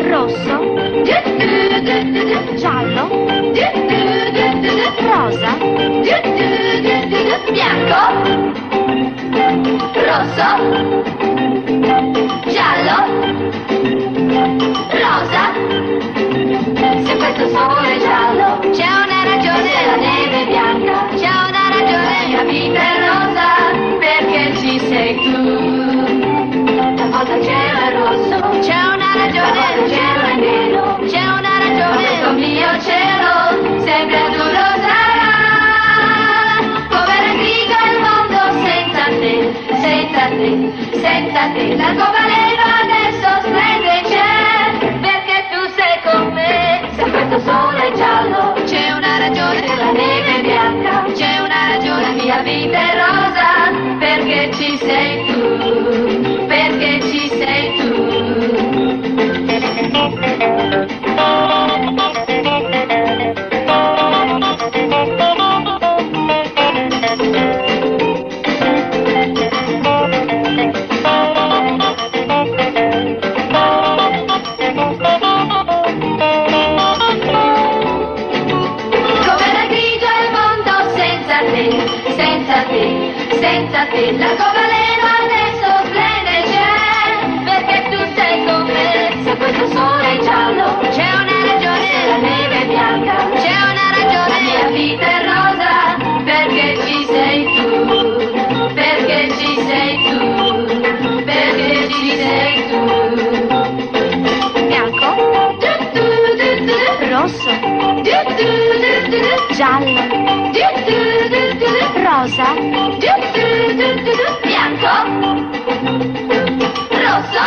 rosso, giallo, rosa, bianco, rosso, giallo, rosa. Se questo sole è giallo, c'è una ragione, la neve è bianca, c'è una ragione, mia vita è rosa, perché ci sei tu. Talvolta il cielo è rosso, c'è una ragione, il cielo è nero, c'è una ragione, questo mio cielo sempre azzurro sarà. Come era grigio il mondo senza te, senza te, senza te. L'arcobaleno adesso splende c'è, perché tu sei con me. Se questo sole è giallo, c'è una ragione, la neve è bianca, c'è una ragione, mia vita è rosa, perché ci sei tu, perché ci sei tu. Senza te, l'arcobaleno adesso splende c'è, perché tu sei con me. Se questo sole è giallo, c'è una ragione, la neve è bianca, c'è una ragione, la mia vita è rosa, perché ci sei tu, perché ci sei tu, perché ci sei tu. bianco, rosso, giallo, rosa, bianco, rosso,